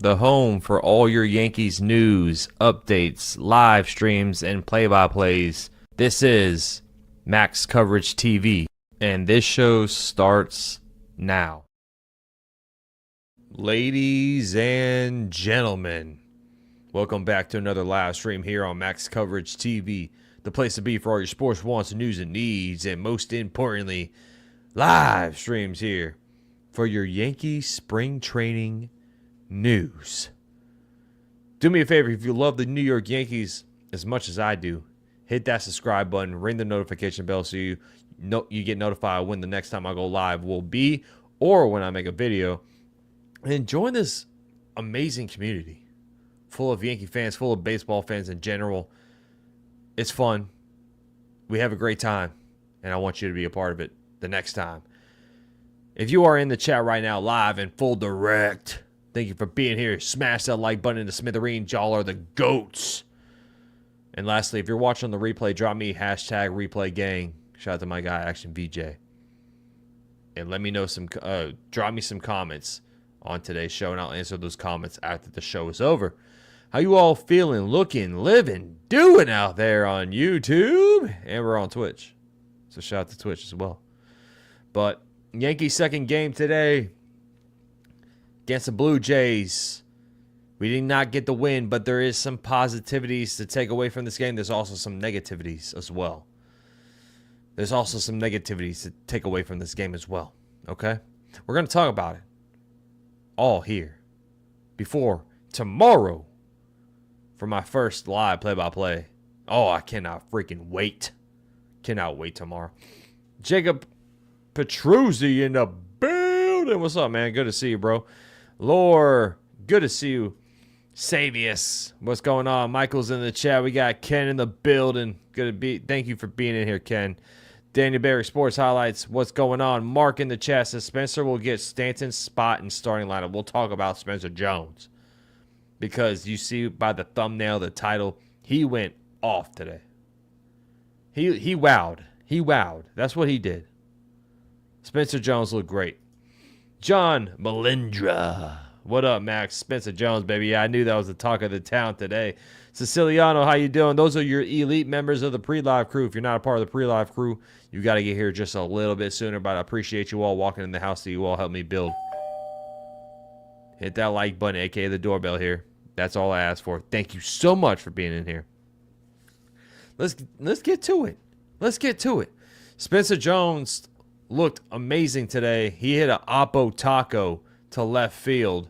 the home for all your Yankees news, updates, live streams, and play-by-plays. This is Max Coverage TV, and this show starts now. Ladies and gentlemen, welcome back to another live stream here on Max Coverage TV, the place to be for all your sports wants, news, and needs, and most importantly, live streams here for your Yankees spring training news. Do me a favor, if you love the New York Yankees as much as I do, hit that subscribe button, ring the notification bell so you get notified when the next time I go live will be, or when I make a video. And join this amazing community full of Yankee fans, full of baseball fans in general. It's fun. We have a great time, and I want you to be a part of it the next time. If you are in the chat right now, live and full direct, thank you for being here. Smash that like button in the smithereen. Y'all are the GOATs. And lastly, if you're watching the replay, drop me hashtag replay gang. Shout out to my guy, Action VJ. And let me know drop me some comments on today's show, and I'll answer those comments after the show is over. How you all feeling, looking, living, doing out there on YouTube? And we're on Twitch. So shout out to Twitch as well. But Yankees' second game today against the Blue Jays. We did not get the win, but there is some positivities to take away from this game. There's also some negativities as well. There's also some negativities to take away from this game as well. Okay? We're going to talk about it all here before tomorrow for my first live play-by-play. Oh, I cannot freaking wait. Cannot wait tomorrow. Jacob Petruzzi in the building. What's up, man? Good to see you, bro. Lore, good to see you. Savius, what's going on? Michael's in the chat. We got Ken in the building. Thank you for being in here, Ken. Daniel Barry Sports Highlights, what's going on? Mark in the chat says Spencer will get Stanton's spot in starting lineup. We'll talk about Spencer Jones because you see by the thumbnail, the title, he went off today. He wowed. He wowed. That's what he did. Spencer Jones looked great. John Melindra. What up, Max? Spencer Jones, baby. Yeah, I knew that was the talk of the town today. Siciliano, how you doing? Those are your elite members of the pre-live crew. If you're not a part of the pre-live crew, you got to get here just a little bit sooner, but I appreciate you all walking in the house that you all helped me build. Hit that like button, a.k.a. the doorbell here. That's all I ask for. Thank you so much for being in here. Let's get to it. Let's get to it. Spencer Jones looked amazing today. He hit an Oppo taco to left field.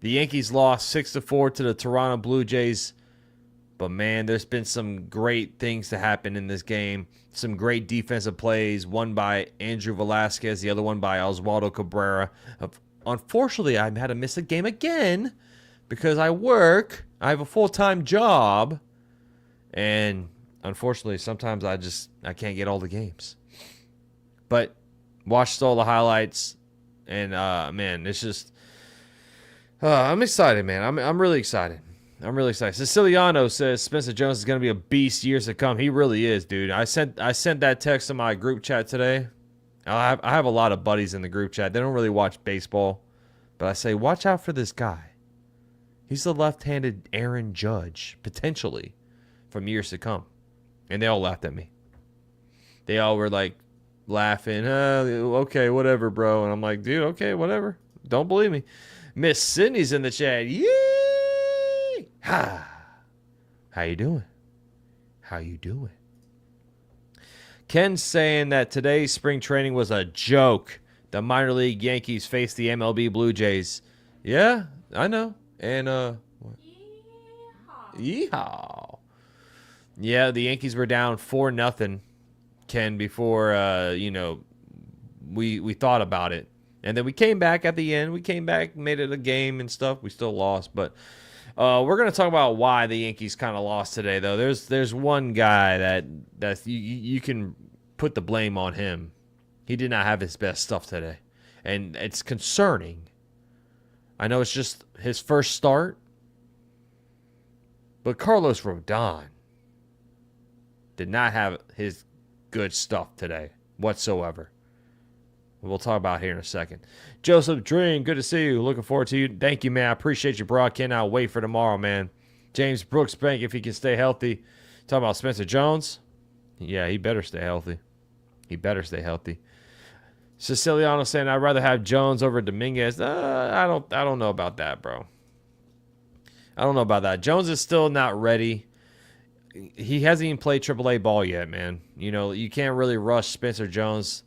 The Yankees lost 6-4 to the Toronto Blue Jays. But, man, there's been some great things to happen in this game. Some great defensive plays. One by Andrew Velasquez. The other one by Oswaldo Cabrera. Unfortunately, I had to miss a game again because I work. I have a full-time job. And, unfortunately, sometimes I can't get all the games. But watched all the highlights. And, man, it's just I'm excited, man. I'm really excited. I'm really excited. Siciliano says Spencer Jones is going to be a beast years to come. He really is, dude. I sent that text to my group chat today. I have a lot of buddies in the group chat. They don't really watch baseball. But I say, watch out for this guy. He's the left-handed Aaron Judge, potentially, from years to come. And they all laughed at me. They all were like laughing. Okay, whatever, bro. And I'm like, dude, okay, whatever. Don't believe me. Miss Sydney's in the chat. Yee! Ha! How you doing? How you doing? Ken's saying that today's spring training was a joke. The minor league Yankees faced the MLB Blue Jays. Yeah, I know. And Yeehaw. Yeah, the Yankees were down 4-0, Ken, before we thought about it. And then we came back at the end. We came back, made it a game and stuff. We still lost, but we're going to talk about why the Yankees kind of lost today, though. There's one guy that you can put the blame on him. He did not have his best stuff today, and it's concerning. I know it's just his first start, but Carlos Rodon did not have his good stuff today whatsoever. We'll talk about here in a second. Joseph Dream, good to see you. Looking forward to you. Thank you, man. I appreciate you, bro. I cannot wait for tomorrow, man. James Brooks Bank, if he can stay healthy. Talking about Spencer Jones. Yeah, he better stay healthy. He better stay healthy. Siciliano saying I'd rather have Jones over Dominguez. I don't know about that, bro. I don't know about that. Jones is still not ready. He hasn't even played AAA ball yet, man. You know, you can't really rush Spencer Jones.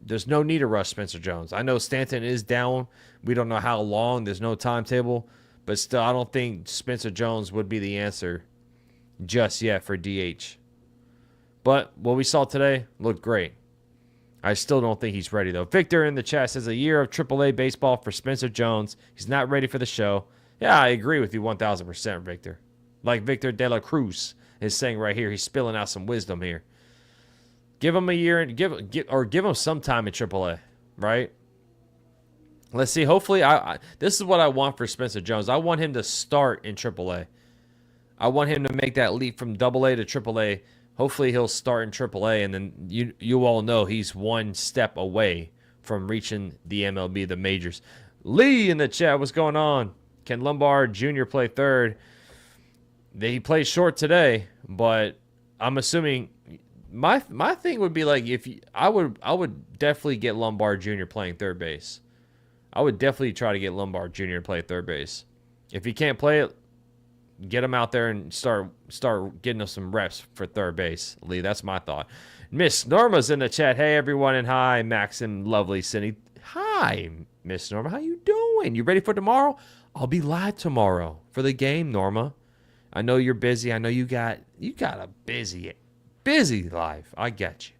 There's no need to rush Spencer Jones. I know Stanton is down. We don't know how long. There's no timetable. But still, I don't think Spencer Jones would be the answer just yet for DH. But what we saw today looked great. I still don't think he's ready, though. Victor in the chat says a year of AAA baseball for Spencer Jones. He's not ready for the show. Yeah, I agree with you 1,000%, Victor. Like Victor De La Cruz is saying right here. He's spilling out some wisdom here. Give him a year and give him some time in AAA, right? Let's see. Hopefully, this is what I want for Spencer Jones. I want him to start in AAA. I want him to make that leap from AA to AAA. Hopefully, he'll start in AAA, and then you all know he's one step away from reaching the MLB, the majors. Lee in the chat, what's going on? Can Lombard Jr. play third? He played short today, but I'm assuming my thing would be like I would definitely get Lombard Jr. playing third base. I would definitely try to get Lombard Jr. to play third base. If he can't play it, get him out there and start getting us some reps for third base. Lee, that's my thought. Miss Norma's in the chat. Hey, everyone, and hi, Max and lovely Cindy. Hi, Miss Norma. How you doing? You ready for tomorrow? I'll be live tomorrow for the game, Norma. I know you're busy. I know you got a busy life. I get you.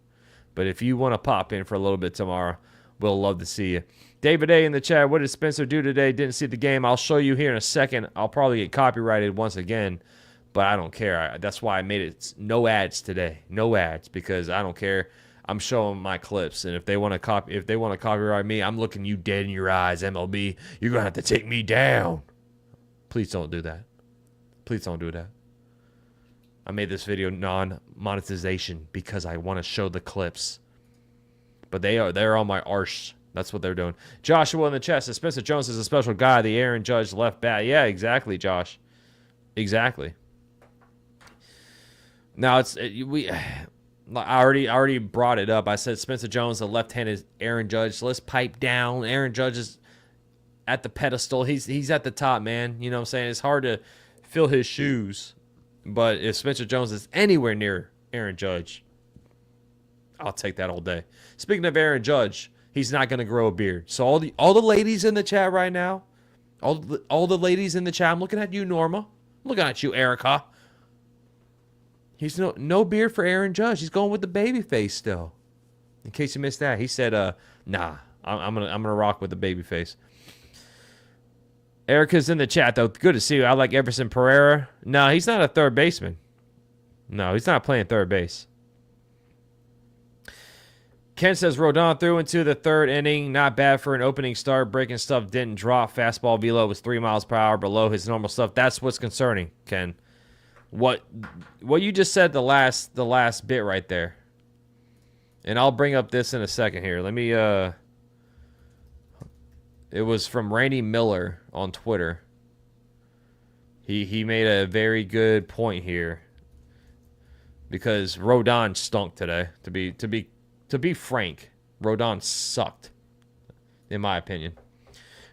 But if you want to pop in for a little bit tomorrow, we'll love to see you. David A in the chat, what did Spencer do today? Didn't see the game. I'll show you here in a second. I'll probably get copyrighted once again, but I don't care. That's why I made it no ads today. No ads, because I don't care. I'm showing my clips, and if they want to copyright me, I'm looking you dead in your eyes, MLB. You're going to have to take me down. Please don't do that. Please don't do that. I made this video non-monetization because I want to show the clips. But they're on my arse. That's what they're doing. Joshua in the chat says Spencer Jones is a special guy. The Aaron Judge left bat. Yeah, exactly, Josh. Exactly. Now I already brought it up. I said Spencer Jones, the left-handed Aaron Judge. So let's pipe down. Aaron Judge is at the pedestal. He's at the top, man. You know what I'm saying? It's hard to fill his shoes. But if Spencer Jones is anywhere near Aaron Judge, I'll take that all day. Speaking of Aaron Judge, he's not going to grow a beard. So all the ladies in the chat right now, all the ladies in the chat, I'm looking at you, Norma. I'm looking at you, Erica. He's no beard for Aaron Judge. He's going with the baby face still. In case you missed that, he said, "Nah, I'm gonna rock with the baby face." Erica's in the chat though. Good to see you. I like Everson Pereira. No, he's not a third baseman. No, he's not playing third base. Ken says Rodon threw into the third inning. Not bad for an opening start. Breaking stuff didn't drop. Fastball velo was 3 miles per hour below his normal stuff. That's what's concerning, Ken. What you just said the last bit right there. And I'll bring up this in a second here. Let me it was from Randy Miller on Twitter. He made a very good point here. Because Rodon stunk today. To be frank, Rodon sucked, in my opinion.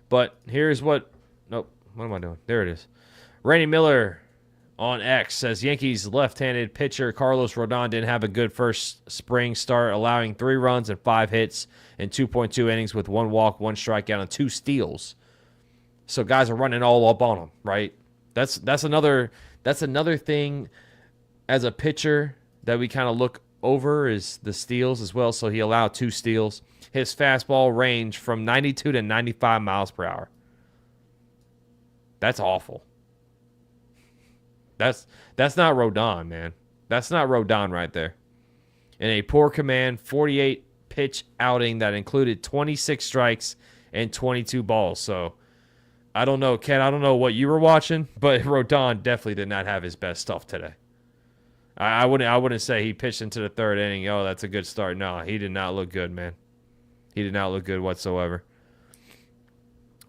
But here's what... Nope. What am I doing? There it is. Randy Miller on X says Yankees left-handed pitcher Carlos Rodon didn't have a good first spring start, allowing 3 runs and 5 hits in 2.2 innings with 1 walk, 1 strikeout, and 2 steals. So guys are running all up on him, right? That's another thing as a pitcher that we kind of look over is the steals as well. So he allowed 2 steals. His fastball range from 92 to 95 miles per hour. That's awful. That's not Rodon, man. That's not Rodon right there. In a poor command 48 pitch outing that included 26 strikes and 22 balls. So I don't know, Ken. I don't know what you were watching, but Rodon definitely did not have his best stuff today. I wouldn't say he pitched into the third inning. Oh, that's a good start. No, he did not look good, man. He did not look good whatsoever.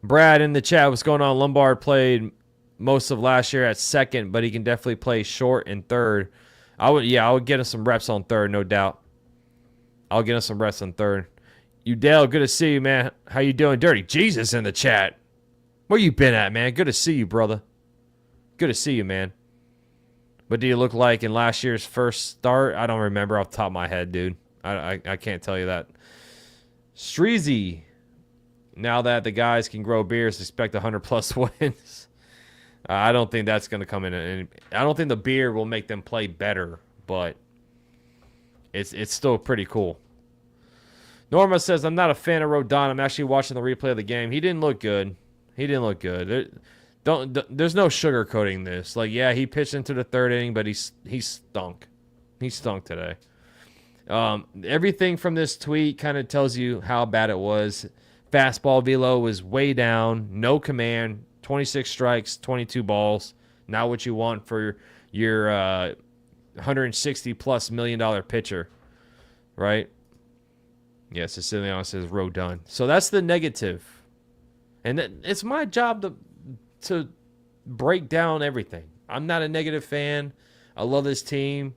Brad in the chat, what's going on? Lombard played most of last year at second, but he can definitely play short and third. I would get him some reps on third, no doubt. I'll get him some reps on third. Udale, good to see you, man. How you doing? Dirty Jesus in the chat. Where you been at, man? Good to see you, brother. Good to see you, man. What do you look like in last year's first start? I don't remember off the top of my head, dude. I can't tell you that. Streezy. Now that the guys can grow beards, expect 100-plus wins. I don't think that's going to come in. And I don't think the beard will make them play better, but it's still pretty cool. Norma says, I'm not a fan of Rodon. I'm actually watching the replay of the game. He didn't look good. There's no sugarcoating this. Like, yeah, he pitched into the third inning, but he stunk. He stunk today. Everything from this tweet kind of tells you how bad it was. Fastball velo was way down. No command. 26 strikes, 22 balls. Not what you want for your $160+ million pitcher, right? Yeah, Siciliano says Rodon. So that's the negative. And it's my job to break down everything. I'm not a negative fan. I love this team.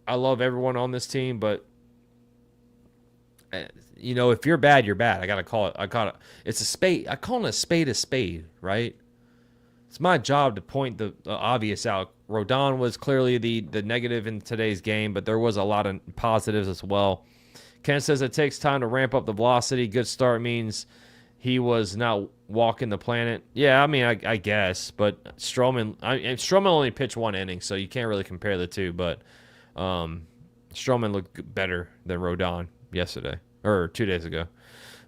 I love everyone on this team, but you know, if you're bad, you're bad. I gotta call it. It's a spade. I call it a spade, right? It's my job to point the obvious out. Rodon was clearly the negative in today's game, but there was a lot of positives as well. Ken says it takes time to ramp up the velocity. Good start means he was not walking the planet. Yeah, I mean, I guess, but Stroman only pitched one inning, so you can't really compare the two. But Stroman looked better than Rodon yesterday or 2 days ago.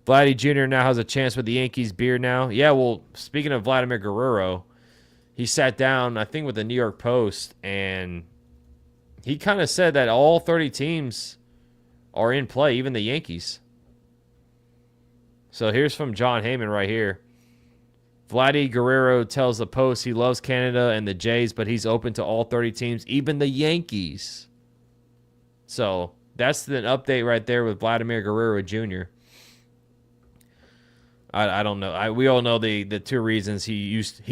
Vladdy Jr. now has a chance with the Yankees beard now. Yeah, well, speaking of Vladimir Guerrero, he sat down, I think, with the New York Post, and he kind of said that all 30 teams are in play, even the Yankees. So here's from John Heyman right here. Vladdy Guerrero tells the Post he loves Canada and the Jays, but he's open to all 30 teams, even the Yankees. So that's an update right there with Vladimir Guerrero Jr. I don't know. We all know the two reasons he used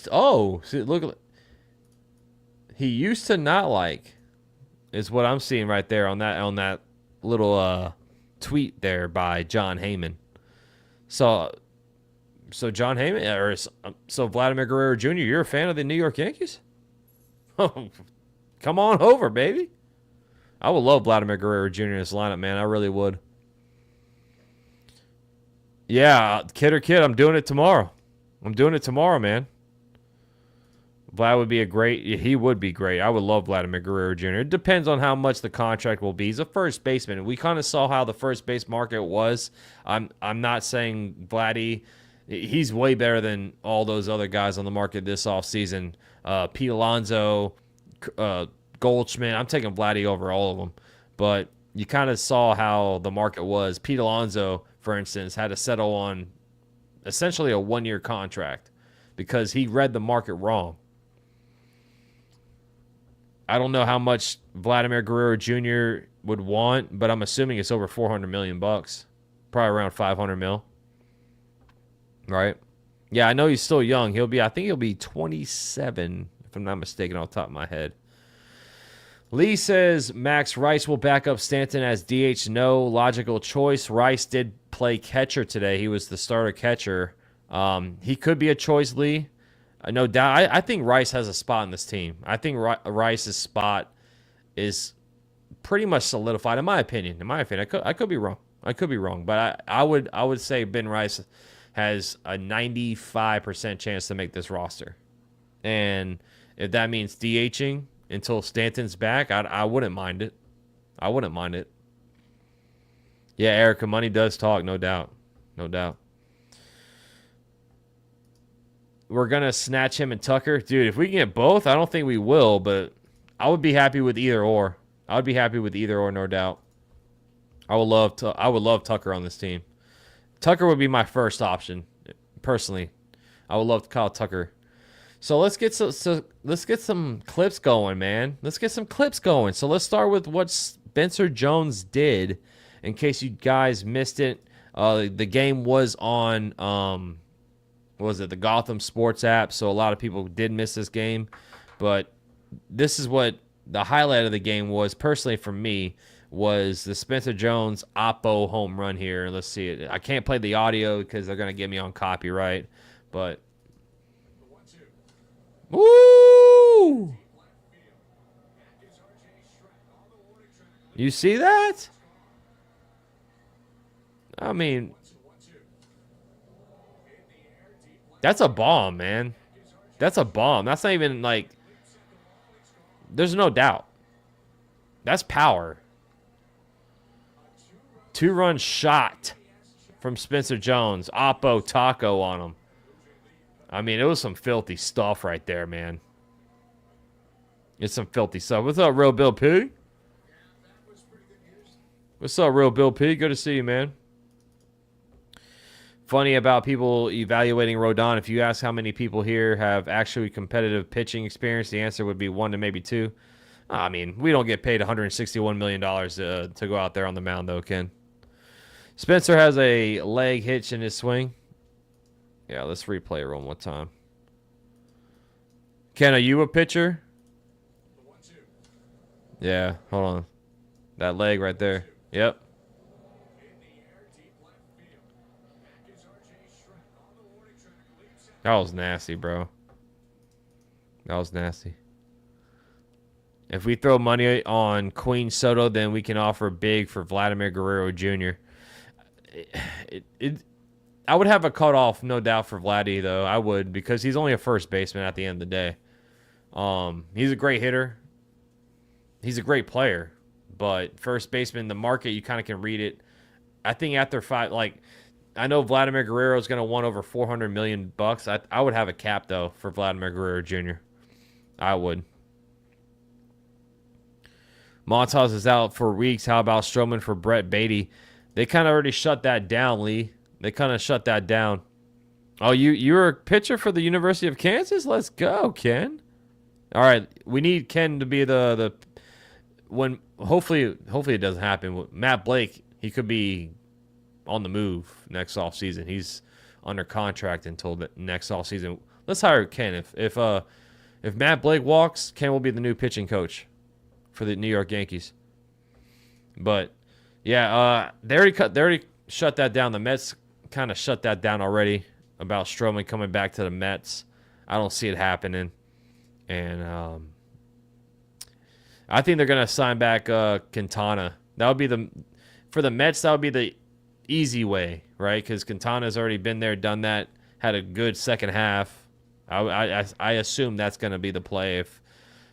to not like is what I'm seeing right there on that little tweet there by John Heyman. So John Heyman so Vladimir Guerrero Jr., you're a fan of the New York Yankees? Oh, come on over, baby. I would love Vladimir Guerrero Jr. in this lineup, man. I really would. Yeah, kid or kid, I'm doing it tomorrow. Man. Vlad would be he would be great. I would love Vladimir Guerrero Jr. It depends on how much the contract will be. He's a first baseman. We kind of saw how the first base market was. I'm not saying Vladdy, he's way better than all those other guys on the market this offseason. Pete Alonso, Goldschmidt. I'm taking Vladdy over all of them. But you kind of saw how the market was. Pete Alonso, for instance, had to settle on essentially a one-year contract because he read the market wrong. I don't know how much Vladimir Guerrero Jr. would want, but I'm assuming it's over $400 million. Probably around $500 million. Right? Yeah, I know he's still young. I think he'll be 27, if I'm not mistaken, off the top of my head. Lee says Max Rice will back up Stanton as DH. No logical choice. Rice did play catcher today. He was the starter catcher. He could be a choice, Lee. No doubt. I think Rice has a spot in this team. I think Rice's spot is pretty much solidified, in my opinion. I could be wrong. But I would say Ben Rice has a 95% chance to make this roster. And if that means DHing until Stanton's back, I wouldn't mind it. Yeah, Erica, money does talk, no doubt. We're going to snatch him and Tucker. Dude, if we can get both, I don't think we will, but I would be happy with either or. No doubt. I would love Tucker on this team. Tucker would be my first option, personally. I would love to call Tucker. So let's get some clips going, man. So let's start with what Spencer Jones did, in case you guys missed it. The game was on what was it, the Gotham Sports app, so a lot of people did miss this game. But this is what the highlight of the game was, personally for me, was the Spencer Jones Oppo home run here. Let's see it. I can't play the audio because they're going to get me on copyright. But, woo! You see that? I mean, that's a bomb, man. That's a bomb. That's not even like, there's no doubt. That's power. 2-run shot from Spencer Jones. Oppo taco on him. I mean, it was some filthy stuff right there, man. It's some filthy stuff. What's up, Real Bill P? What's up, Real Bill P? Good to see you, man. Funny about people evaluating Rodon. If you ask how many people here have actually competitive pitching experience, the answer would be 1 to maybe 2. I mean, we don't get paid $161 million to go out there on the mound, though, Ken. Spencer has a leg hitch in his swing. Yeah, let's replay it one more time. Ken, are you a pitcher? Yeah, hold on. That leg right there. Yep. That was nasty, bro. That was nasty. If we throw money on Queen Soto, then we can offer big for Vladimir Guerrero Jr. I would have a cutoff, no doubt, for Vladdy, though. I would, because he's only a first baseman at the end of the day. He's a great hitter. He's a great player. But first baseman, the market, you kind of can read it. I think after 5, like, I know Vladimir Guerrero is going to want over $400 million. I would have a cap, though, for Vladimir Guerrero Jr. I would. Montas is out for weeks. How about Stroman for Brett Beatty? They kind of already shut that down, Lee. They kind of shut that down. Oh, you're a pitcher for the University of Kansas? Let's go, Ken. All right, we need Ken to be the when hopefully it doesn't happen. Matt Blake, he could be on the move next offseason. He's under contract until the next offseason. Let's hire Ken. If Matt Blake walks, Ken will be the new pitching coach for the New York Yankees. But yeah, they already shut that down. The Mets kind of shut that down already about Stroman coming back to the Mets. I don't see it happening, and I think they're gonna sign back Quintana. That would be for the Mets. That would be the easy way, right? Because Quintana's already been there, done that, had a good second half. I assume that's gonna be the play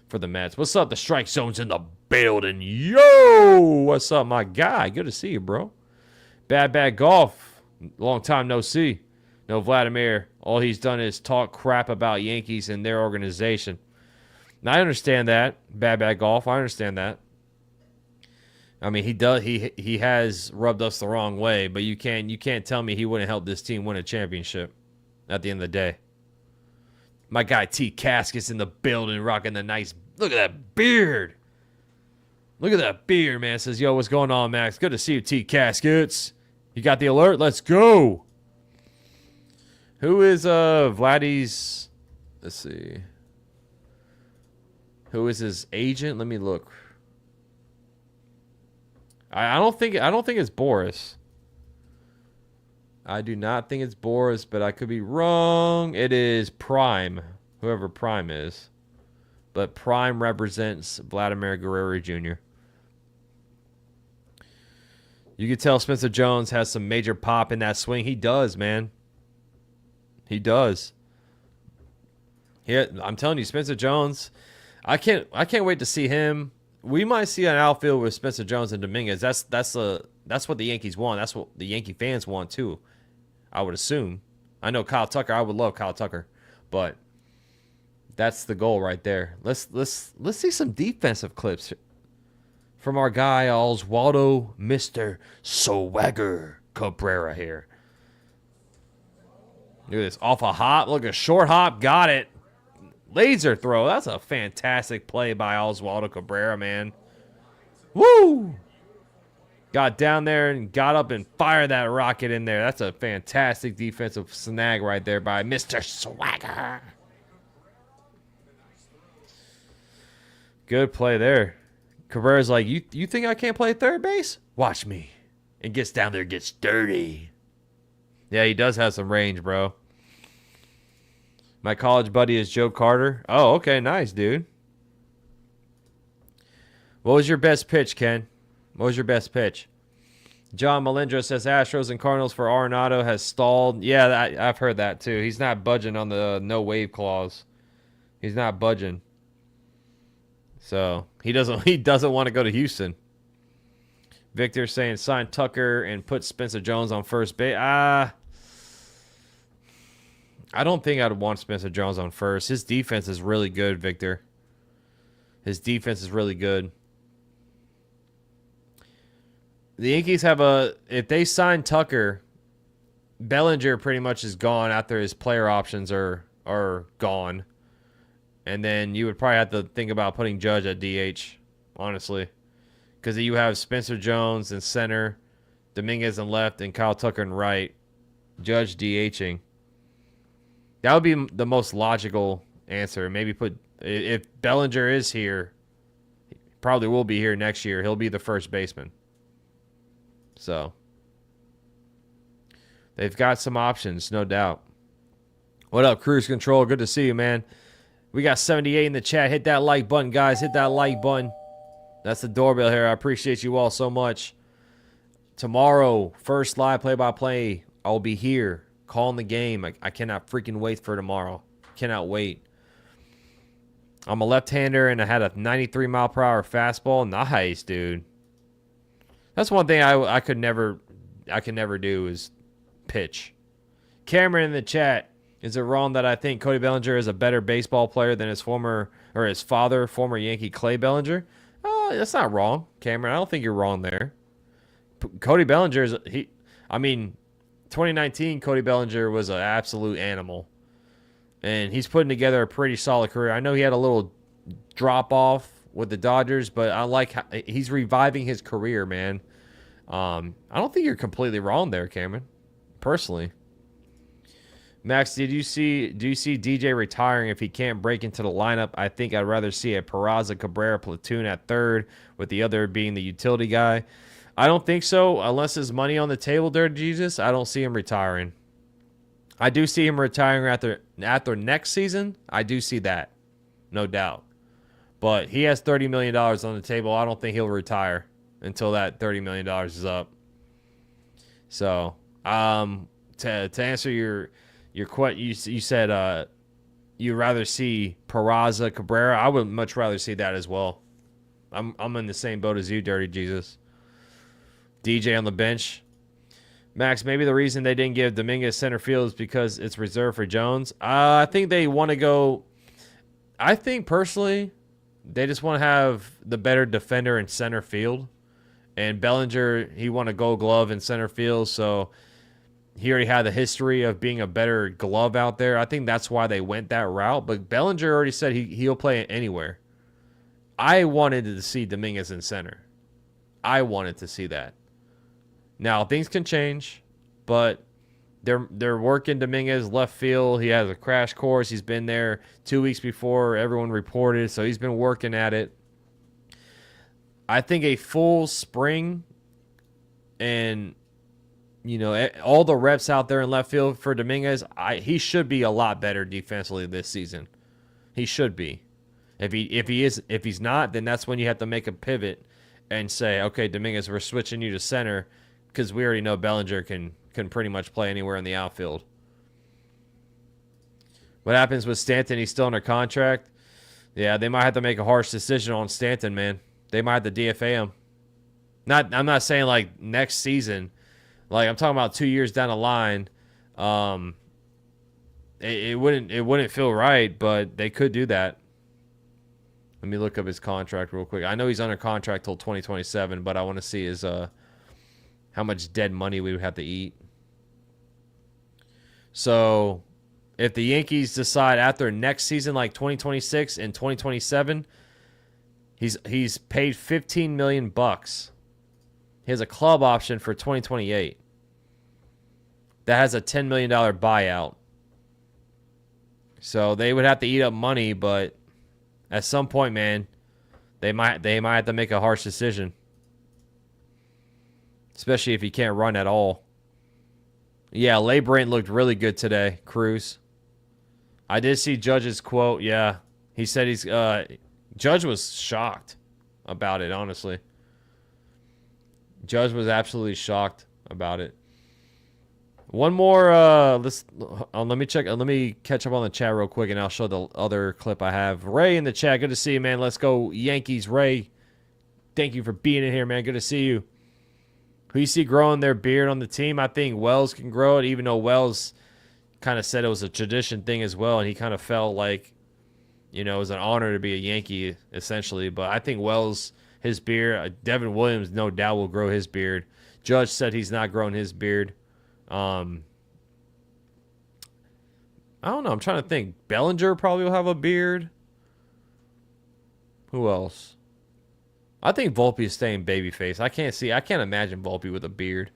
for the Mets. What's up? The strike zone's in the building. Yo, what's up, my guy? Good to see you, bro. Bad golf. Long time no see. No Vladimir. All he's done is talk crap about Yankees and their organization. Now, I understand that. Bad golf. I understand that. I mean, he does. He has rubbed us the wrong way, but you can't tell me he wouldn't help this team win a championship at the end of the day. My guy T Casket's in the building, rocking the nice. Look at that beard. Look at that beard, man. Says, yo, what's going on, Max? Good to see you, T Caskets. You got the alert? Let's go. Who is Vladdy's? Let's see. Who is his agent? Let me look. I don't think it's Boris. I do not think it's Boris, but I could be wrong. It is Prime, whoever Prime is. But Prime represents Vladimir Guerrero Jr. You can tell Spencer Jones has some major pop in that swing. He does, man. He does. Yeah, I'm telling you, Spencer Jones. I can't wait to see him. We might see an outfield with Spencer Jones and Dominguez. That's what the Yankees want. That's what the Yankee fans want too. I would assume. I know Kyle Tucker. I would love Kyle Tucker, but that's the goal right there. Let's see some defensive clips from our guy Oswaldo Mr. Swagger Cabrera here. Look at this. Off a hop. Look, a short hop. Got it. Laser throw. That's a fantastic play by Oswaldo Cabrera, man. Woo! got down there and got up and fired that rocket in there. That's a fantastic defensive snag right there by Mr. Swagger. Good play there. Cabrera's like, you think I can't play third base? Watch me. And gets down there, gets dirty. Yeah, he does have some range, bro. My college buddy is Joe Carter. Oh, okay, nice, dude. What was your best pitch, Ken? What was your best pitch? John Melindro says Astros and Cardinals for Arenado has stalled. Yeah, I've heard that too. He's not budging on the no wave clause. He's not budging. So he doesn't want to go to Houston. Victor saying sign Tucker and put Spencer Jones on first base. I don't think I'd want Spencer Jones on first. His defense is really good, Victor. His defense is really good. The Yankees have if they sign Tucker, Bellinger pretty much is gone after his player options are gone. And then you would probably have to think about putting Judge at DH, honestly. Because you have Spencer Jones in center, Dominguez in left, and Kyle Tucker in right. Judge DHing. That would be the most logical answer. Maybe if Bellinger is here, he probably will be here next year. He'll be the first baseman. So they've got some options, no doubt. What up, Cruise Control? Good to see you, man. We got 78 in the chat. Hit that like button, guys. Hit that like button. That's the doorbell here. I appreciate you all so much. Tomorrow, first live play-by-play. I'll be here calling the game. I cannot freaking wait for tomorrow. Cannot wait. I'm a left-hander, and I had a 93-mile-per-hour fastball. Nice, dude. That's one thing I could never do is pitch. Cameron in the chat. Is it wrong that I think Cody Bellinger is a better baseball player than his father, former Yankee Clay Bellinger? That's not wrong, Cameron. I don't think you're wrong there. Cody Bellinger 2019 Cody Bellinger was an absolute animal. And he's putting together a pretty solid career. I know he had a little drop off with the Dodgers, but I like how he's reviving his career, man. I don't think you're completely wrong there, Cameron. Personally. Max, do you see DJ retiring if he can't break into the lineup? I think I'd rather see a Peraza Cabrera platoon at third, with the other being the utility guy. I don't think so, unless there's money on the table, Dirty Jesus. I don't see him retiring. I do see him retiring after next season. I do see that, no doubt. But he has $30 million on the table. I don't think he'll retire until that $30 million is up. So, to answer your question, you said you'd rather see Peraza Cabrera. I would much rather see that as well. I'm in the same boat as you, Dirty Jesus. DJ on the bench. Max, maybe the reason they didn't give Dominguez center field is because it's reserved for Jones. I think they want to go. I think personally, they just want to have the better defender in center field. And Bellinger, he won a Gold Glove in center field, so he already had the history of being a better glove out there. I think that's why they went that route. But Bellinger already said he'll play anywhere. I wanted to see Dominguez in center. I wanted to see that. Now, things can change, but they're working Dominguez left field. He has a crash course. He's been there 2 weeks before everyone reported, so he's been working at it. I think a full spring and, all the reps out there in left field for Dominguez, he should be a lot better defensively this season. He should be. If he's not, then that's when you have to make a pivot and say, okay, Dominguez, we're switching you to center because we already know Bellinger can pretty much play anywhere in the outfield. What happens with Stanton? He's still under contract. Yeah, they might have to make a harsh decision on Stanton, man. They might have to DFA him. I'm not saying like next season. Like I'm talking about 2 years down the line. It wouldn't feel right, but they could do that. Let me look up his contract real quick. I know he's under contract till 2027, but I want to see his how much dead money we would have to eat. So, if the Yankees decide after next season, like 2026 and 2027, he's paid $15 million. He has a club option for 2028. That has a $10 million buyout. So they would have to eat up money, but at some point, man, they might have to make a harsh decision. Especially if he can't run at all. Yeah, LeBrant looked really good today, Cruz. I did see Judge's quote. Yeah, he said he's Judge was shocked about it, honestly. Judge was absolutely shocked about it. One more let me check. Let me catch up on the chat real quick, and I'll show the other clip I have. Ray in the chat, good to see you, man. Let's go Yankees, Ray. Thank you for being in here, man. Good to see you. Who you see growing their beard on the team? I think Wells can grow it, even though Wells kind of said it was a tradition thing as well, and he kind of felt like, you know, it was an honor to be a Yankee, essentially. But I think Wells, his beard, Devin Williams, no doubt will grow his beard. Judge said he's not growing his beard. I don't know. I'm trying to think. Bellinger probably will have a beard. Who else? I think Volpe is staying babyface. I can't imagine Volpe with a beard.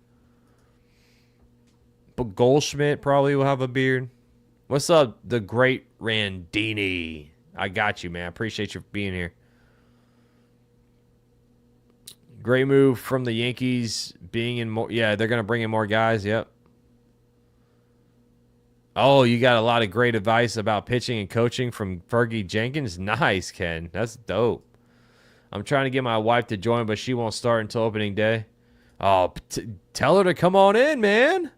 But Goldschmidt probably will have a beard. What's up, the great Randini? I got you, man. I appreciate you being here. Great move from the Yankees being in more. Yeah, they're going to bring in more guys. Yep. Oh, you got a lot of great advice about pitching and coaching from Fergie Jenkins. Nice, Ken. That's dope. I'm trying to get my wife to join, but she won't start until opening day. Oh, tell her to come on in, man.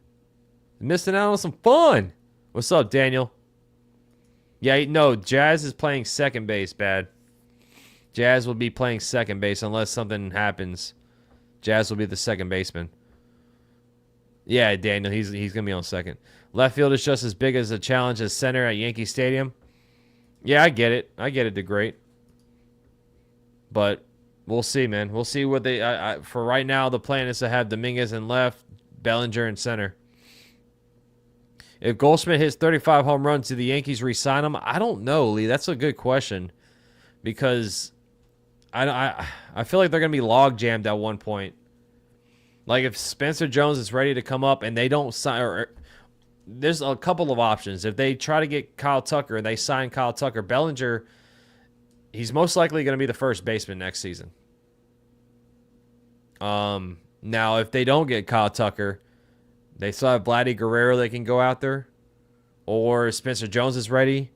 Missing out on some fun. What's up, Daniel? Yeah, no, Jazz is playing second base, bad. Jazz will be playing second base unless something happens. Jazz will be the second baseman. Yeah, Daniel, he's going to be on second. Left field is just as big as a challenge as center at Yankee Stadium. Yeah, I get it. I get it, the great. But we'll see, man. We'll see what they... for right now, the plan is to have Dominguez in left, Bellinger in center. If Goldschmidt hits 35 home runs, do the Yankees re-sign him? I don't know, Lee. That's a good question. Because I feel like they're going to be log-jammed at one point. Like, if Spencer Jones is ready to come up and they don't sign... There's a couple of options. If they try to get Kyle Tucker and they sign Kyle Tucker, Bellinger, he's most likely going to be the first baseman next season. Now, if they don't get Kyle Tucker, they still have Vladdy Guerrero they can go out there. Or Spencer Jones is ready.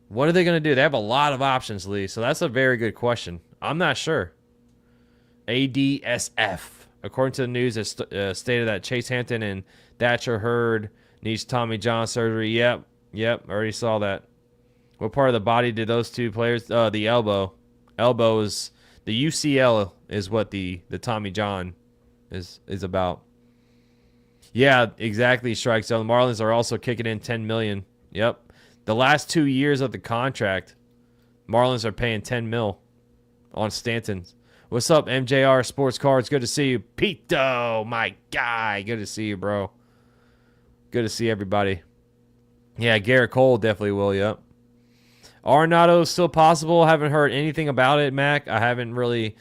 What are they going to do? They have a lot of options, Lee. So that's a very good question. I'm not sure. ADSF. According to the news, it stated that Chase Hampton and Thatcher Hurd needs Tommy John surgery. Yep. Already saw that. What part of the body did those two players? The elbow. Elbow is the UCL is what the Tommy John is about. Yeah, exactly. Strike. So the Marlins are also kicking in $10 million. Yep. The last 2 years of the contract, Marlins are paying $10 million on Stanton. What's up, MJR Sports Cards? Good to see you. Pito, my guy. Good to see you, bro. Good to see everybody. Yeah, Garrett Cole definitely will, yep. Arenado is still possible. Haven't heard anything about it, Mac. I haven't really.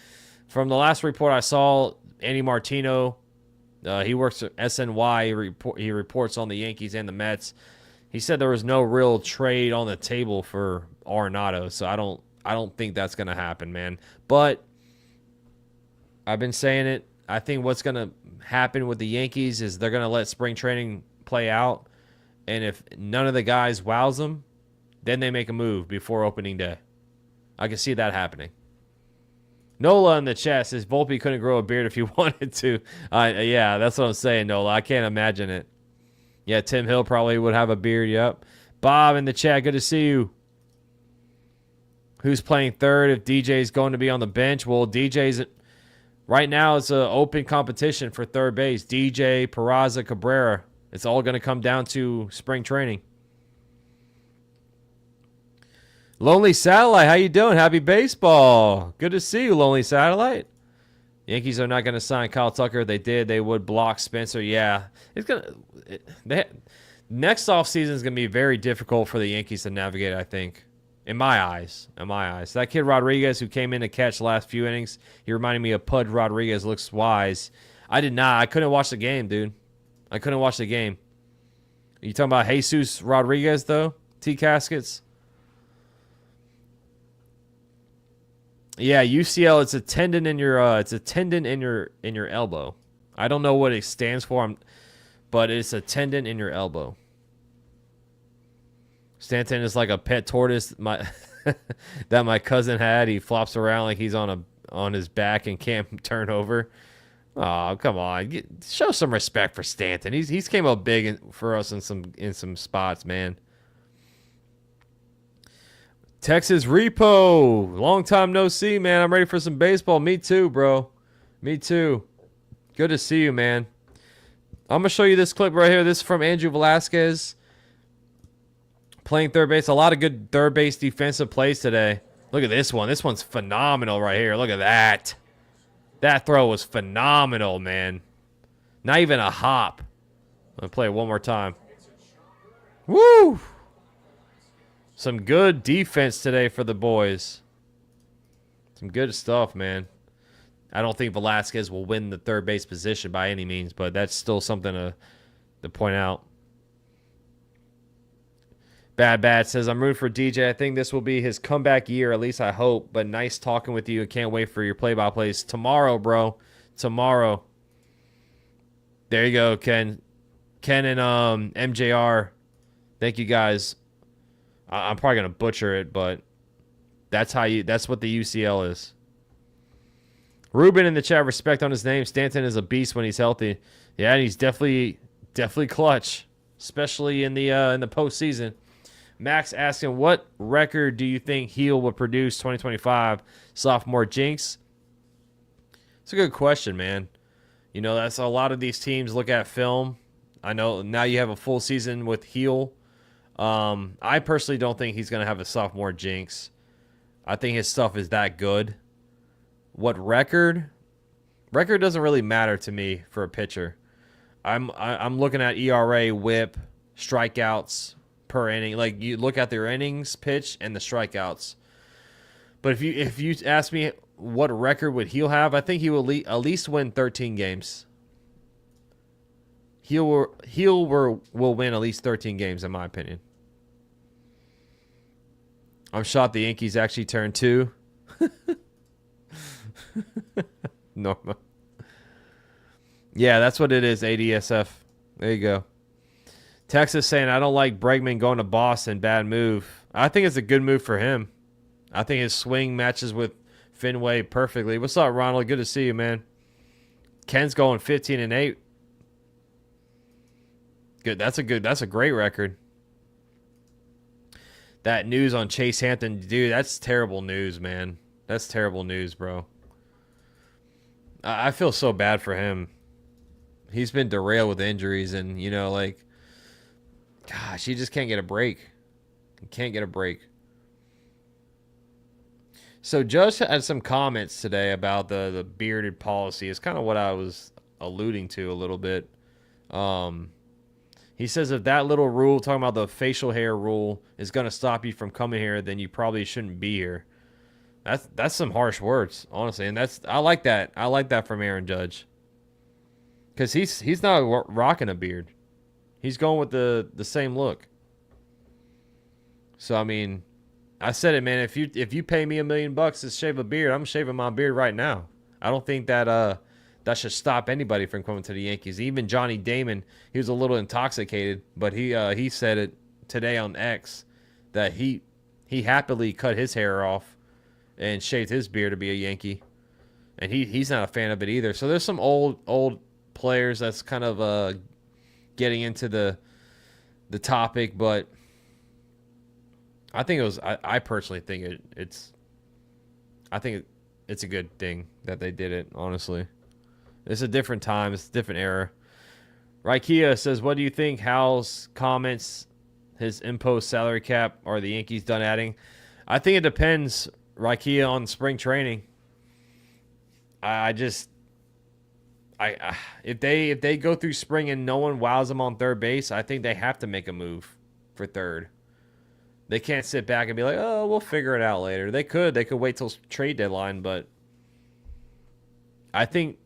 From the last report I saw, Andy Martino, he works at SNY. He reports on the Yankees and the Mets. He said there was no real trade on the table for Arenado, so I don't think that's going to happen, man. But I've been saying it. I think what's going to happen with the Yankees is they're going to let spring training play out, and if none of the guys wows them, then they make a move before opening day. I can see that happening. Nola in the chat says Volpe couldn't grow a beard if he wanted to. Yeah, that's what I'm saying, Nola. I can't imagine it. Yeah, Tim Hill probably would have a beard, yep. Bob in the chat, good to see you. Who's playing third if DJ's going to be on the bench? Well, DJ's... Right now, it's an open competition for third base. DJ, Peraza, Cabrera. It's all going to come down to spring training. Lonely Satellite, how you doing? Happy baseball. Good to see you, Lonely Satellite. Yankees are not going to sign Kyle Tucker. If they did, they would block Spencer. Yeah. Next offseason is going to be very difficult for the Yankees to navigate, I think. In my eyes. In my eyes. That kid Rodriguez who came in to catch the last few innings, he reminded me of Pudge Rodriguez. Looks wise. I did not. I couldn't watch the game, dude. I couldn't watch the game. You talking about Jesus Rodriguez, though? T-Caskets? Yeah, UCL, it's a tendon in your elbow. I don't know what it stands for, but it's a tendon in your elbow. Stanton is like a pet tortoise that my cousin had. He flops around like he's on his back and can't turn over. Oh, come on. Show some respect for Stanton. He's came up big for us in some spots, man. Texas Repo. Long time no see, man. I'm ready for some baseball. Me too, bro. Me too. Good to see you, man. I'm going to show you this clip right here. This is from Andrew Velasquez playing third base. A lot of good third base defensive plays today. Look at this one. This one's phenomenal right here. Look at that. That throw was phenomenal, man. Not even a hop. I'm going to play it one more time. Woo! Some good defense today for the boys. Some good stuff, man. I don't think Velasquez will win the third base position by any means, but that's still something to point out. Bad says, I'm rooting for DJ. I think this will be his comeback year, at least I hope. But nice talking with you. I can't wait for your play-by-plays tomorrow, bro. Tomorrow. There you go, Ken. Ken and MJR. Thank you guys. I'm probably gonna butcher it, but that's what the UCL is. Ruben in the chat, respect on his name. Stanton is a beast when he's healthy. Yeah, and he's definitely clutch, especially in the postseason. Max asking, what record do you think Heel will produce 2025? Sophomore jinx? It's a good question, man. You know, that's a lot of these teams look at film. I know now you have a full season with Heel. I personally don't think he's going to have a sophomore jinx. I think his stuff is that good. What record? Record doesn't really matter to me for a pitcher. I'm looking at ERA, WHIP, strikeouts per inning. Like, you look at their innings pitch and the strikeouts. But if you ask me what record would Heel have, I think he will at least win 13 games. Heel will win at least 13 games, in my opinion. I'm shocked the Yankees actually turned 2. Norma. Yeah, that's what it is, ADSF. There you go. Texas saying, I don't like Bregman going to Boston. Bad move. I think it's a good move for him. I think his swing matches with Fenway perfectly. What's up, Ronald? Good to see you, man. Ken's going 15-8. Good. That's a great record. That news on Chase Hampton, dude, that's terrible news, man. That's terrible news, bro. I feel so bad for him. He's been derailed with injuries, and, you know, like, gosh, he just can't get a break. He can't get a break. So Judge had some comments today about the bearded policy. It's kind of what I was alluding to a little bit. He says if that little rule, talking about the facial hair rule, is going to stop you from coming here, then you probably shouldn't be here. That's some harsh words, honestly, and I like that. I like that from Aaron Judge, because he's not rocking a beard. He's going with the same look. So I mean, I said it, man. If you pay me $1 million to shave a beard, I'm shaving my beard right now. I don't think that should stop anybody from coming to the Yankees. Even Johnny Damon, he was a little intoxicated, but he said it today on X that he happily cut his hair off and shaved his beard to be a Yankee, and he's not a fan of it either. So there's some old players that's kind of getting into the topic, but I think it was. I personally think it's a good thing that they did it. Honestly, it's a different time. It's a different era. Raikia says, "What do you think? Hal's comments, his imposed salary cap, are the Yankees done adding?" I think it depends, Raikia, on spring training. If they go through spring and no one wows them on third base, I think they have to make a move for third. They can't sit back and be like, oh, we'll figure it out later. They could. They could wait till trade deadline, but I think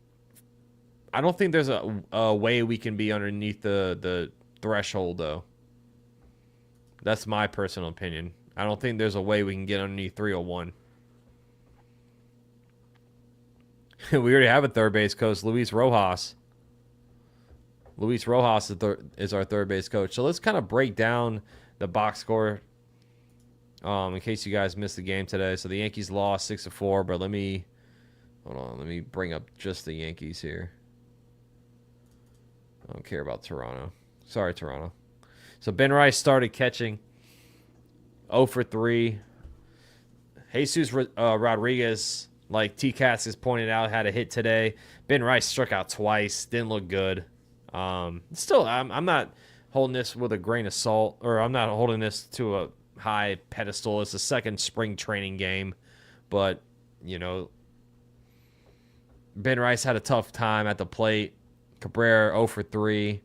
I don't think there's a way we can be underneath the threshold, though. That's my personal opinion. I don't think there's a way we can get underneath 301. We already have a third base coach, Luis Rojas. Luis Rojas is our third base coach. So let's kind of break down the box score in case you guys missed the game today. So the Yankees lost 6-4, but hold on, let me bring up just the Yankees here. I don't care about Toronto. Sorry, Toronto. So Ben Rice started catching 0 for 3. Jesus Rodriguez, like T-Cats has pointed out, had a hit today. Ben Rice struck out twice. Didn't look good. Still, I'm not holding this with a grain of salt, or I'm not holding this to a high pedestal. It's the second spring training game. But, you know, Ben Rice had a tough time at the plate. Cabrera 0 for 3.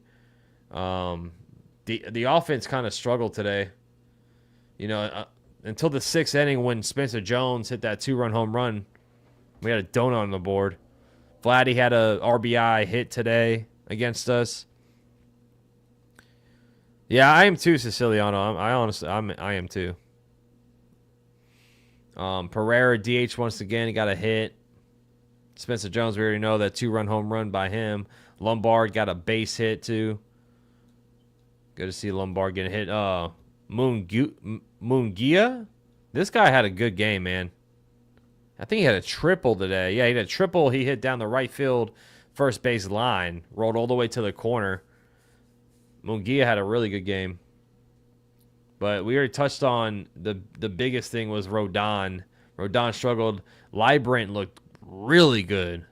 The offense kind of struggled today. You know, until the 6th inning when Spencer Jones hit that 2-run home run, we had a donut on the board. Vladdy had a RBI hit today against us. Yeah, I am too, Siciliano. I am too. Pereira DH once again. He got a hit. Spencer Jones, we already know that 2-run home run by him. Lombard got a base hit too. Good to see Lombard getting hit. Mungia? This guy had a good game, man. I think he had a triple today. Yeah, he had a triple. He hit down the right field first base line. Rolled all the way to the corner. Mungia had a really good game. But we already touched on the biggest thing was Rodon. Rodon struggled. Librant looked really good.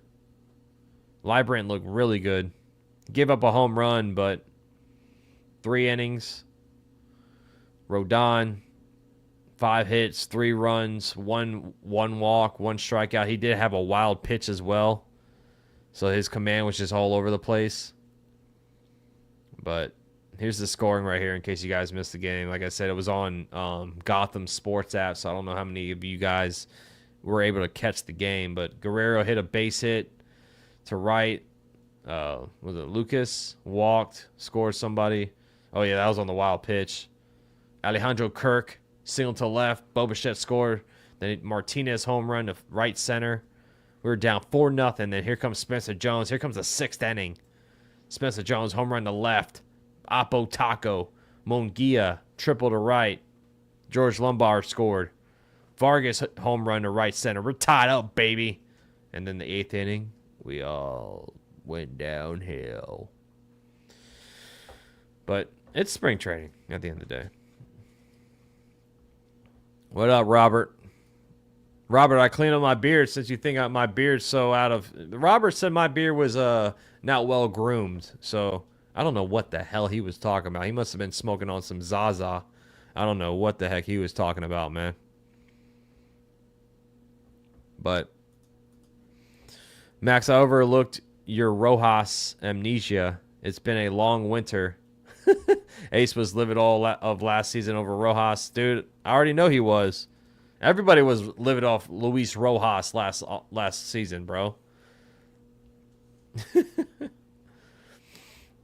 Gave up a home run, but 3 innings. Rodon, 5 hits, 3 runs, one walk, 1 strikeout. He did have a wild pitch as well. So his command was just all over the place. But here's the scoring right here in case you guys missed the game. Like I said, it was on Gotham Sports app, so I don't know how many of you guys were able to catch the game. But Guerrero hit a base hit to right. Was it Lucas? Walked, scored somebody. Oh, yeah, that was on the wild pitch. Alejandro Kirk, single to left. Bo Bichette scored. Then Martinez home run to right center. We were down 4-0. Then here comes Spencer Jones. Here comes the 6th inning. Spencer Jones home run to left. Oppo Taco. Mungia triple to right. George Lombard scored. Vargas home run to right center. We're tied up, baby. And then the 8th inning, we all went downhill. But it's spring training at the end of the day. What up, Robert? Robert, I cleaned up my beard since you think my beard's so out of... Robert said my beard was not well groomed, so I don't know what the hell he was talking about. He must have been smoking on some Zaza. I don't know what the heck he was talking about, man. But, Max, I overlooked your Rojas amnesia. It's been a long winter. Ace was livid all of last season over Rojas. Dude, I already know he was. Everybody was livid off Luis Rojas last season, bro.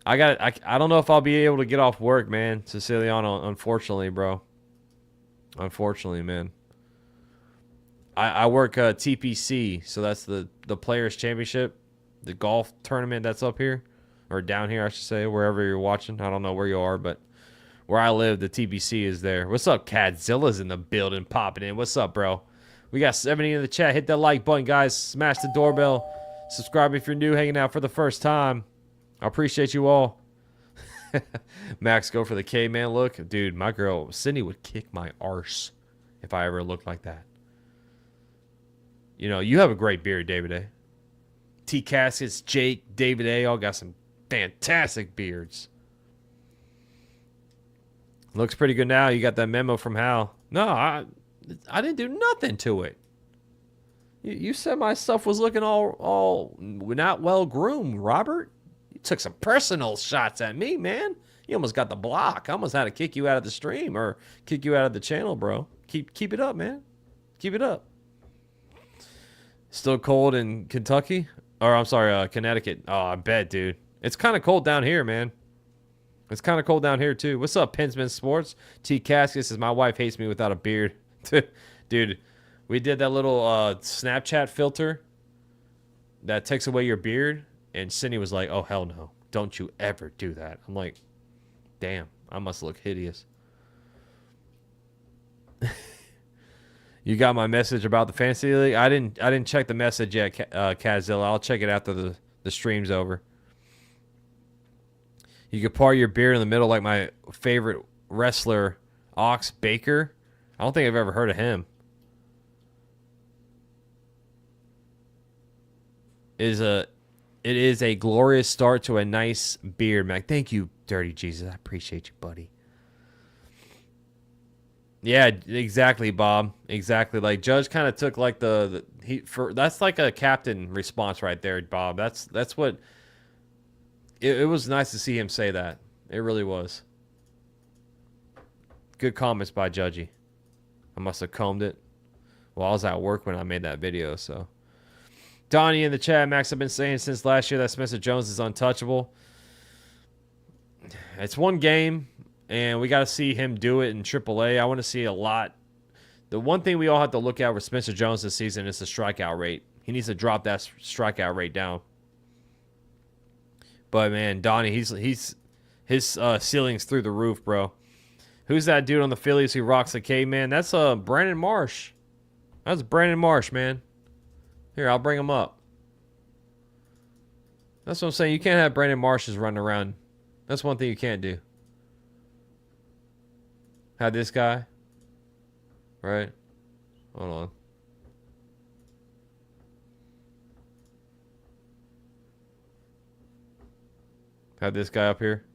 I don't know if I'll be able to get off work, man. Siciliano, unfortunately, bro. Unfortunately, man. I work TPC, so that's the Players Championship, the golf tournament that's up here. Or down here, I should say, wherever you're watching. I don't know where you are, but where I live, the TBC is there. What's up, Cadzilla's in the building, popping in. What's up, bro? We got 70 in the chat. Hit that like button, guys. Smash the doorbell. Subscribe if you're new, hanging out for the first time. I appreciate you all. Max, go for the caveman look. Dude, my girl, Cindy, would kick my arse if I ever looked like that. You know, you have a great beard, David A. T. Caskets, Jake, David A. all got some fantastic beards. Looks pretty good now. You got that memo from Hal. No, I didn't do nothing to it. You said my stuff was looking all not well groomed, Robert. You took some personal shots at me, man. You almost got the block. I almost had to kick you out of the stream or kick you out of the channel, bro. Keep it up, man. Keep it up. Still cold in Kentucky? Or, I'm sorry, Connecticut. Oh, I bet, dude. It's kind of cold down here, man. It's kind of cold down here, too. What's up, Pinsman Sports? T. Cascus says, my wife hates me without a beard. Dude, we did that little Snapchat filter that takes away your beard. And Cindy was like, oh, hell no. Don't you ever do that. I'm like, damn, I must look hideous. You got my message about the fantasy league? I didn't check the message yet, Kazilla. I'll check it after the stream's over. You could part your beard in the middle like my favorite wrestler, Ox Baker. I don't think I've ever heard of him. It is a glorious start to a nice beard, Mac. Thank you, Dirty Jesus. I appreciate you, buddy. Yeah, exactly, Bob. Exactly. Like Judge kind of took like that's like a captain response right there, Bob. That's what it was nice to see him say that. It really was. Good comments by Judgy. I must have combed it. Well, I was at work when I made that video, so. Donnie in the chat, Max, I've been saying since last year that Spencer Jones is untouchable. It's one game. And we got to see him do it in AAA. I want to see a lot. The one thing we all have to look at with Spencer Jones this season is the strikeout rate. He needs to drop that strikeout rate down. But, man, Donnie, his ceiling's through the roof, bro. Who's that dude on the Phillies who rocks the caveman? That's Brandon Marsh. That's Brandon Marsh, man. Here, I'll bring him up. That's what I'm saying. You can't have Brandon Marshes running around. That's one thing you can't do. Had this guy, right? Hold on. Had this guy up here.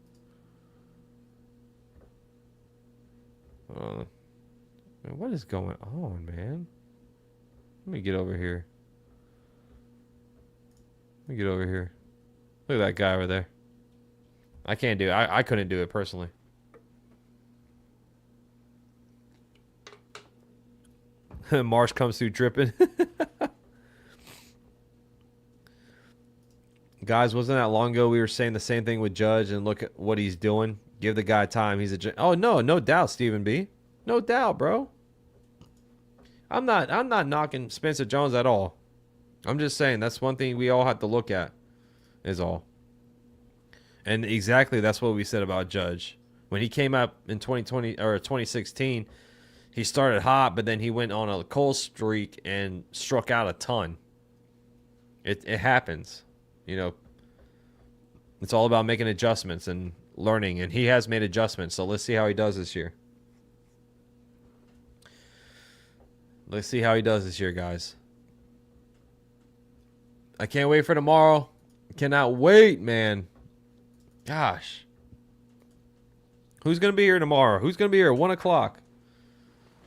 Man, what is going on, man? Let me get over here. Let me get over here. Look at that guy over there. I can't do it. I couldn't do it personally. Marsh comes through dripping. Guys, wasn't that long ago we were saying the same thing with Judge and look at what he's doing? Give the guy time. He's oh no doubt, Stephen B. No doubt, bro. I'm not knocking Spencer Jones at all. I'm just saying that's one thing we all have to look at is all. And exactly that's what we said about Judge. When he came up in 2020 or 2016, he started hot, but then he went on a cold streak and struck out a ton. It happens. You know, it's all about making adjustments and learning, and he has made adjustments, so let's see how he does this year. Let's see how he does this year, guys. I can't wait for tomorrow. Cannot wait, man. Gosh. Who's going to be here tomorrow? Who's going to be here at 1 o'clock?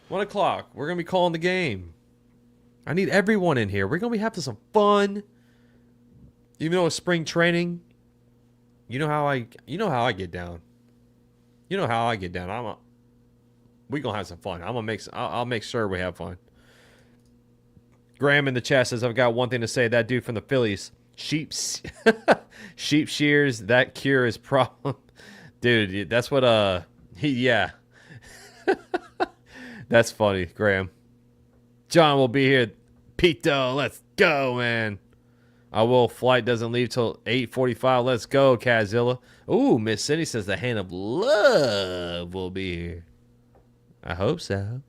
1 o'clock. We're going to be calling the game. I need everyone in here. We're going to be having some fun. Even though it's spring training. You know how I get down. You know how I get down. We're going to have some fun. I'll make sure we have fun. Graham in the chat says, I've got one thing to say. That dude from the Phillies, sheep shears, that cure is problem. Dude, that's what, yeah. That's funny, Graham. John will be here. Pito, let's go, man. I will. Flight doesn't leave till 8:45. Let's go, Kazilla. Ooh, Miss Cindy says the hand of love will be here. I hope so.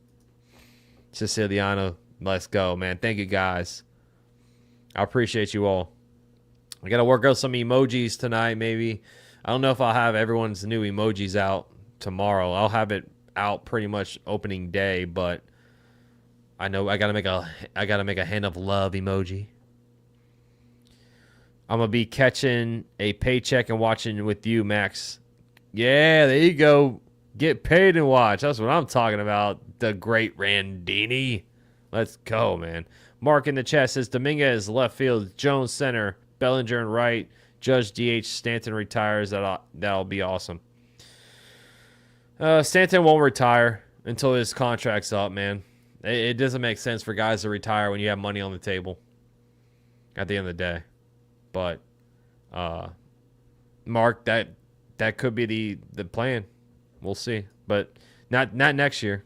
Siciliano, let's go, man. Thank you, guys. I appreciate you all. I got to work out some emojis tonight, maybe. I don't know if I'll have everyone's new emojis out tomorrow. I'll have it out pretty much opening day, but I know I gotta make a hand of love emoji. I'm gonna be catching a paycheck and watching with you, Max. Yeah, there you go. Get paid and watch. That's what I'm talking about. The great Randini. Let's go, man. Mark in the chat says Dominguez left field, Jones center, Bellinger and right, Judge DH, Stanton retires. That'll be awesome. Stanton won't retire until his contract's up, man. It doesn't make sense for guys to retire when you have money on the table at the end of the day. But, Mark, that could be the plan. We'll see. But not next year.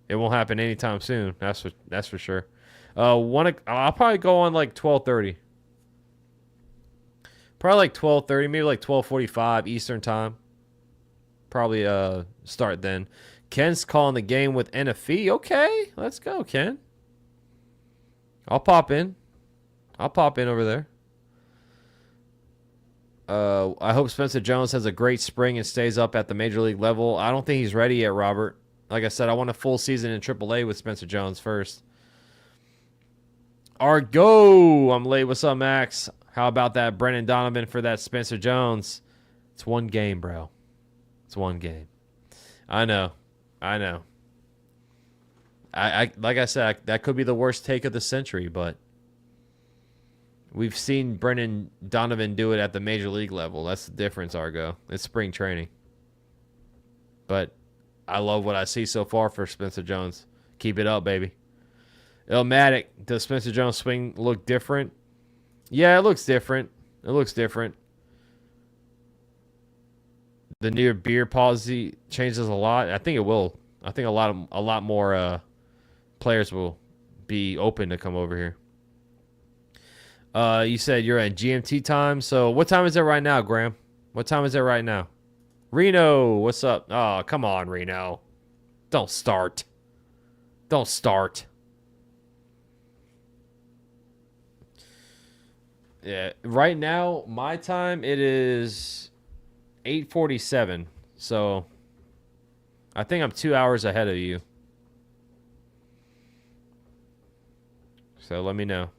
It won't happen anytime soon. That's for sure. I'll probably go on like 12:30. Probably like 12:30, maybe like 12:45 Eastern time. Probably start then. Ken's calling the game with NFE. Okay, let's go, Ken. I'll pop in. Over there. I hope Spencer Jones has a great spring and stays up at the major league level. I don't think he's ready yet, Robert. Like I said, I want a full season in AAA with Spencer Jones first. Argo, I'm late. What's up, Max? How about that Brendan Donovan for that Spencer Jones? It's one game, bro. It's one game. I know. I like I said, that could be the worst take of the century, but we've seen Brendan Donovan do it at the major league level. That's the difference, Argo. It's spring training. But I love what I see so far for Spencer Jones. Keep it up, baby. Illmatic, does Spencer Jones' swing look different? Yeah, it looks different. The near beer policy changes a lot. I think it will. I think a lot more players will be open to come over here. You said you're at GMT time. So what time is it right now, Graham? What time is it right now? Reno, what's up? Oh, come on, Reno. Don't start. Yeah, right now, my time, it is 8:47. So I think I'm 2 hours ahead of you. So let me know.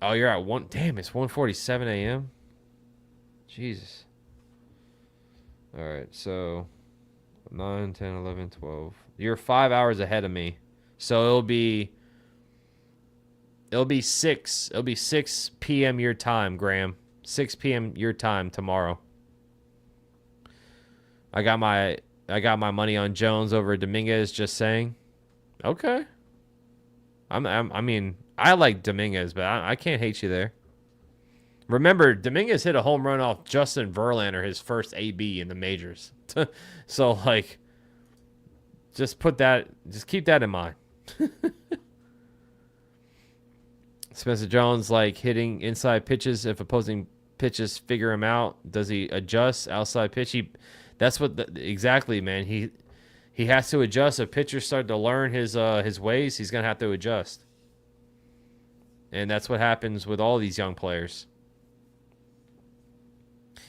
Oh, you're at 1. Damn, it's 1:47 a.m. Jesus. All right, so 9, 10, 11, 12. You're 5 hours ahead of me. So it'll be 6. It'll be 6 p.m. your time, Graham. 6 p.m. your time tomorrow. I got my money on Jones over Dominguez, just saying. Okay. I mean, I like Dominguez, but I can't hate you there. Remember, Dominguez hit a home run off Justin Verlander, his first AB in the majors. So, like, just keep that in mind. Spencer Jones, like, hitting inside pitches. If opposing pitches figure him out, does he adjust outside pitch? Exactly, man. He has to adjust. If pitchers start to learn his ways, he's gonna have to adjust. And that's what happens with all these young players.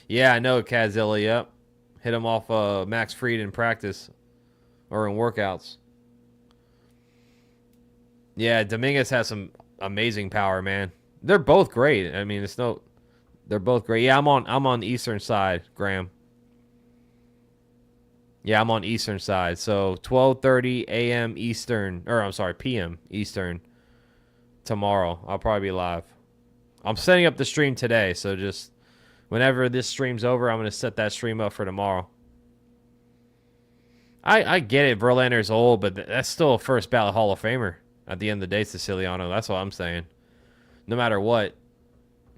Yeah, I know, Kazilla. Yep, hit him off Max Fried in practice or in workouts. Yeah, Dominguez has some amazing power, man. They're both great. I mean, they're both great. Yeah, I'm on the Eastern side, Graham. Yeah, I'm on Eastern side. So 12:30 a.m. Eastern, or I'm sorry, p.m. Eastern tomorrow. I'll probably be live. I'm setting up the stream today, so just whenever this stream's over, I'm going to set that stream up for tomorrow. I get it, Verlander's old, but that's still a first ballot Hall of Famer at the end of the day, Siciliano. That's what I'm saying. No matter what,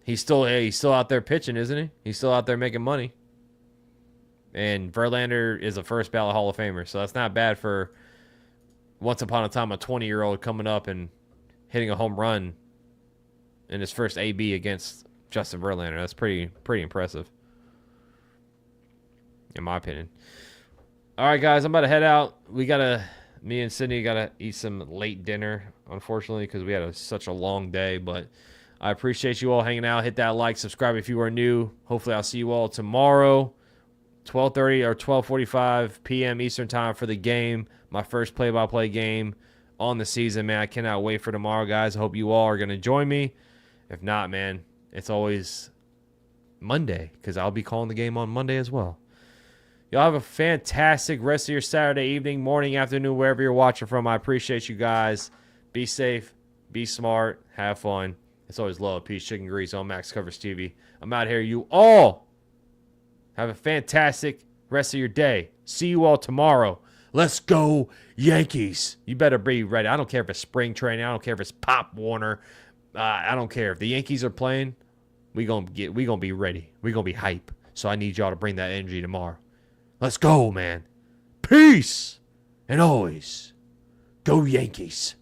he's still out there pitching, isn't he? He's still out there making money. And Verlander is a first ballot Hall of Famer, so that's not bad for once upon a time a 20-year-old coming up and hitting a home run in his first AB against Justin Verlander. That's pretty impressive, in my opinion. All right, guys, I'm about to head out. Me and Sydney gotta eat some late dinner, unfortunately, because we had such a long day. But I appreciate you all hanging out. Hit that like, subscribe if you are new. Hopefully, I'll see you all tomorrow, 12:30 or 12:45 p.m. Eastern time for the game. My first play-by-play game on the season, man. I cannot wait for tomorrow, guys. I hope you all are gonna join me. If not, man, it's always Monday because I'll be calling the game on Monday as well. Y'all have a fantastic rest of your Saturday evening, morning, afternoon, wherever you're watching from. I appreciate you guys. Be safe. Be smart. Have fun. It's always love, peace, chicken grease on Max Covers TV. I'm out here. You all Have a fantastic rest of your day. See you all tomorrow. Let's go, Yankees. You better be ready. I don't care if it's spring training. I don't care if it's Pop Warner. I don't care. If the Yankees are playing, we gonna be ready. We gonna be hype. So I need y'all to bring that energy tomorrow. Let's go, man. Peace. And always, go Yankees.